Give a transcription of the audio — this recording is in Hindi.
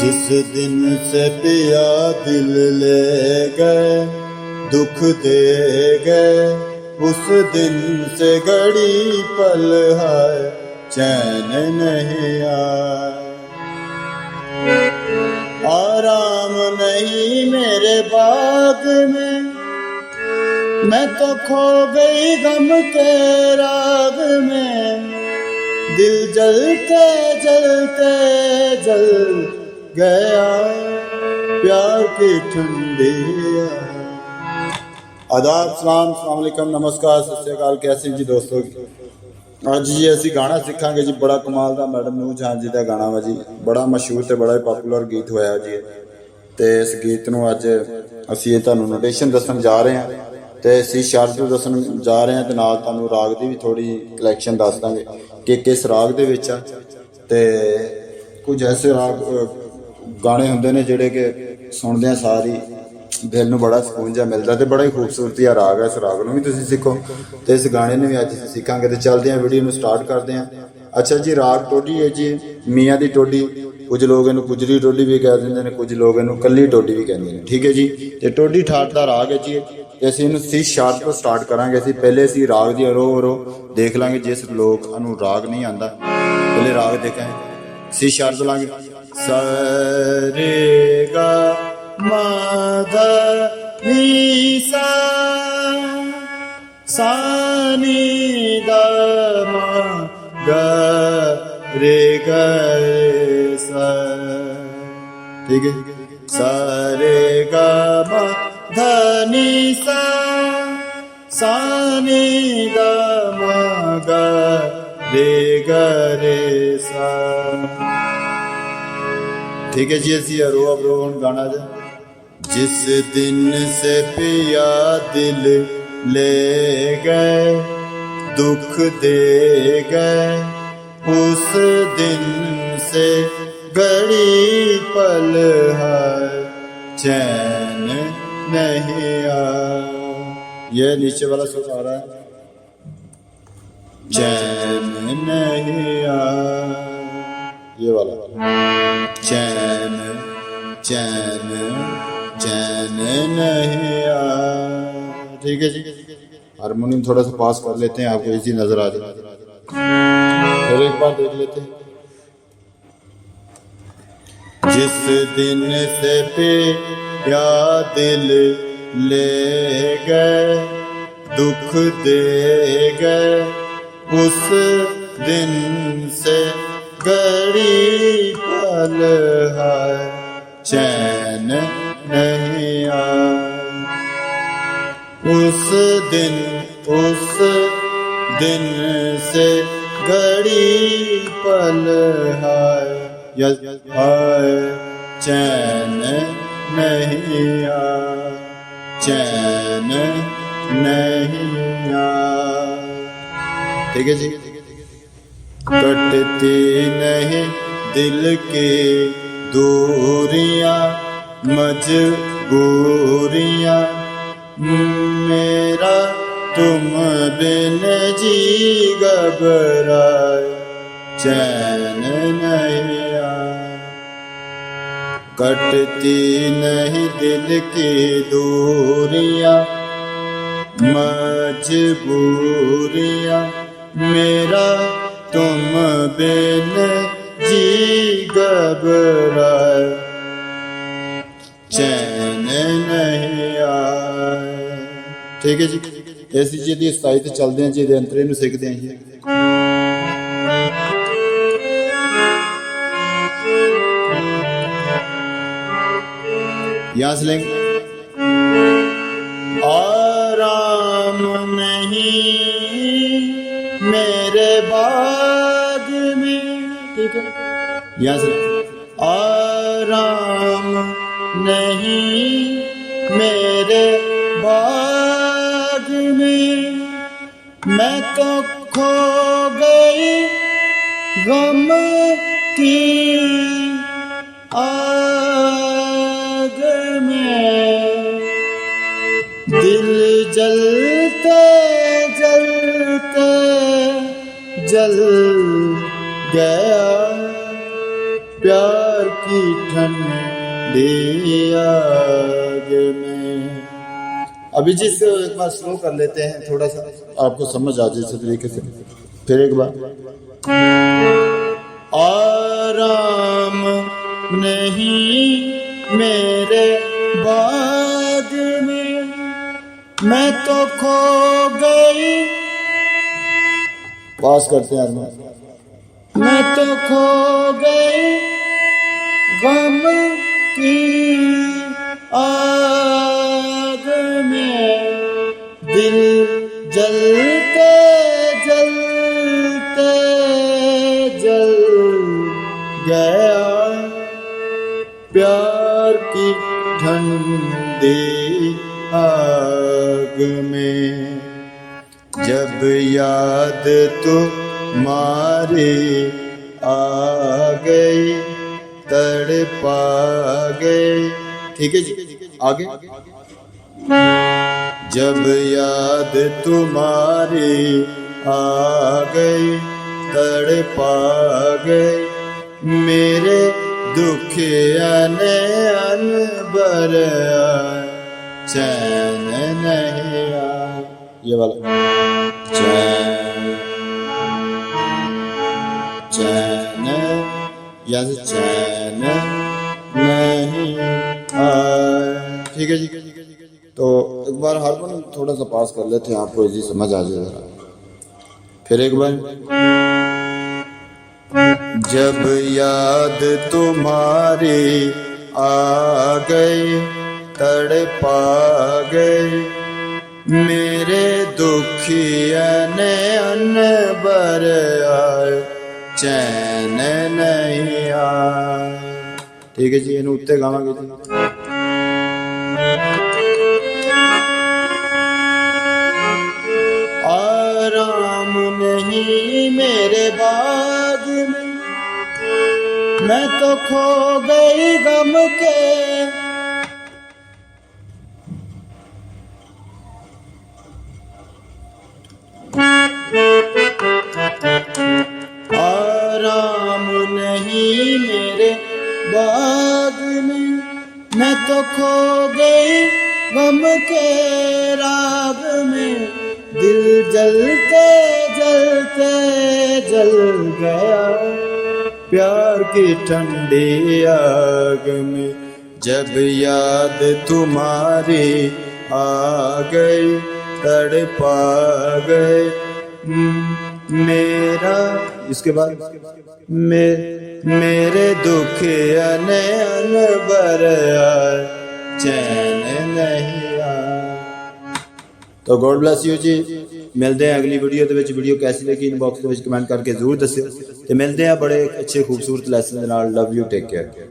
जिस दिन से पिया दिल ले गए, दुख दे गए, उस दिन से घड़ी पल है चैन नहीं आए। आराम नहीं मेरे बाग में, मैं तो खो गई गम के राग में। दिल जलते जलते जल गया प्यार की ठंडी। आदाब, सलाम, अस्सलाम वालेकुम, नमस्कार, सत श्री अकाल। कैसे जी दोस्तों? ਅੱਜ ਜੀ ਅਸੀਂ ਗਾਣਾ ਸਿੱਖਾਂਗੇ ਜੀ, ਬੜਾ ਕਮਾਲ ਦਾ ਮੈਡਮ ਨੂਰ ਜਹਾਂ ਜੀ ਦਾ ਗਾਣਾ ਵਾ ਜੀ। ਬੜਾ ਮਸ਼ਹੂਰ ਤੇ ਬੜਾ ਪਪੂਲਰ ਗੀਤ ਹੋਇਆ ਜੀ। ਤੇ ਇਸ ਗੀਤ ਨੂੰ ਅੱਜ ਅਸੀਂ ਤੁਹਾਨੂੰ ਨੋਟੇਸ਼ਨ ਦੱਸਣ ਜਾ ਰਹੇ ਹਾਂ ਤੇ ਸੀ ਸ਼ਾਰਟ ਦੱਸਣ ਜਾ ਰਹੇ ਹਾਂ ਤੇ ਨਾਲ ਤੁਹਾਨੂੰ ਰਾਗ ਦੀ ਵੀ ਥੋੜੀ ਕਲੈਕਸ਼ਨ ਦੱਸ ਦਾਂਗੇ ਕਿ ਕਿਸ ਰਾਗ ਦੇ ਵਿੱਚ ਆ। ਤੇ ਕੁਝ ਐਸੇ ਰਾਗ ਗਾਣੇ ਹੁੰਦੇ ਨੇ ਜਿਹੜੇ ਕਿ ਸੁਣਦਿਆਂ ਸਾਰੀ ਦਿਲ ਨੂੰ ਬੜਾ ਸਕੂਨ ਜਿਹਾ ਮਿਲਦਾ ਤੇ ਬੜਾ ਹੀ ਖੂਬਸੂਰਤੀ ਆ ਰਾਗ ਹੈ। ਇਸ ਰਾਗ ਨੂੰ ਵੀ ਤੁਸੀਂ ਸਿੱਖੋ ਤੇ ਇਸ ਗਾਣੇ ਨੂੰ ਵੀ ਅੱਜ ਅਸੀਂ ਸਿੱਖਾਂਗੇ। ਤੇ ਚੱਲਦੇ ਹਾਂ, ਵੀਡੀਓ ਨੂੰ ਸਟਾਰਟ ਕਰਦੇ ਹਾਂ। ਅੱਛਾ ਜੀ, ਰਾਗ ਟੋਡੀ ਹੈ ਜੀ, ਮੀਆਂ ਦੀ ਟੋਡੀ। ਕੁਝ ਲੋਕ ਇਹਨੂੰ ਗੁਜਰੀ ਟੋਡੀ ਵੀ ਕਹਿ ਦਿੰਦੇ ਨੇ, ਕੁਝ ਲੋਕ ਇਹਨੂੰ ਕੱਲੀ ਟੋਡੀ ਵੀ ਕਹਿੰਦੇ ਨੇ। ਠੀਕ ਹੈ ਜੀ। ਤੇ ਟੋਡੀ ਠਾਠ ਦਾ ਰਾਗ ਹੈ ਜੀ। ਤੇ ਅਸੀਂ ਇਹਨੂੰ ਸੀ ਸ਼ਾਰਪ ਤੋਂ ਸਟਾਰਟ ਕਰਾਂਗੇ। ਅਸੀਂ ਪਹਿਲੇ ਅਸੀਂ ਰਾਗ ਦੀ ਅਰੋ ਅਰੋ ਦੇਖ ਲਾਂਗੇ। ਜਿਸ ਲੋਕ ਨੂੰ ਰਾਗ ਨਹੀਂ ਆਉਂਦਾ ਪਹਿਲੇ ਰਾਗ ਦੇਖਾਂਗੇ। ਸੀ ਸ਼ਾਰਪ ਲਾਂਗੇ ਸ ਰੇ ਗਾ मा ध नी सा सा नी द म ग रे ग रे सा। ठीक है, सा रे ग म ध नी सा सा नी द म ग रे ग रे सा। ठीक है जी। असी अरो अवरोहन गाना जा। जिस दिन से पिया दिल ले गए, दुख दे गए, उस दिन से घड़ी पल है चैन नहीं आया। ये नीचे वाला सुर आ रहा है, चैन नहीं आया। ये वाला चैन चैन चैन नहीं आ। ठीक है जी। हारमोनियम थोड़ा सा पास कर लेते हैं, आपको इजी नजर आ जाए। फिर एक बार देख लेते हैं। जिस दिन से पिया दिल ले गए, दुख दे गए, उस दिन से घड़ी पल है चैन नहीं आया। उस दिन से घड़ी पल है चैन नहीं आया, चैन नहीं आया। ठीक है जी। कटती नहीं दिल की दूरियां मजबूरियां, मेरा तुम बिन जी घबराए चैन नहीं आया। कटती नहीं दिल की दूरियां मजबूरियां, मेरा तुम बिन जी घबराए चैन नहीं आए। ठीक है जी। इस जी की सताई ते चलते हैं जी, अंतरे नूं सिखते हैं जी। यहाँ से लेंगे आराम नहीं मेरे बाग में। ठीक है, यहाँ से आराम नहीं मेरे बाग में, मैं तो खो गई गम की आग में। दिल जलते जलते जल गया प्यार की ठंडी आग में। अभी जी इसको एक बार स्लो कर लेते हैं, थोड़ा सा आपको समझ आ जाए इस तरीके से। फिर एक बार। आराम नहीं मेरे बाग में, मैं तो खो गई। पास करते हैं मैं तो खो गई गम की आग में, दिल जलते जलते जल गया, प्यार की ठंडी आग में। जब याद तुम्हारी आ गई तड़पा गई। ठीक है जी, आगे। जब याद तुम्हारी आ गई तड़पा गई, मेरे दुख अने अनबर चैन नहीं आ। ये वाला चैन या चैन नहीं आए। ठीक है जी। तो एक बार हारमोनियम थोड़ा सा पास कर लेते हैं, आपको इजी समझ आ जाएगा। फिर एक बार। जब याद तुम्हारी आ गई तड़पा गई, मेरे दुखिया ने अनबर आए चैन नहीं आए। ठीक है जी, इन उत्ते गावांगे जी। आराम नहीं मेरे बाग में, मैं तो खो गई गम के। आराम नहीं मेरे बाग में, मैं तो खो गई गम के राग में, दिल जलते जलते जल गया, प्यार की ठंडी आग में। जब याद तुम्हारी आ गई तड़पा गए, मेरा इसके बाद मेरे दुख अने अनबर चैन नहीं आ। तो गॉड ब्लेस यू जी। मिलते हैं अगली वीडियो ਦੇ ਵਿੱਚ। वीडियो कैसी लगी इनबॉक्स ਦੇ ਵਿੱਚ कमेंट करके जरूर दस्सिओ। ਤੇ मिलते हैं बड़े अच्छे खूबसूरत लैसन ਦੇ ਨਾਲ। Love you, take care.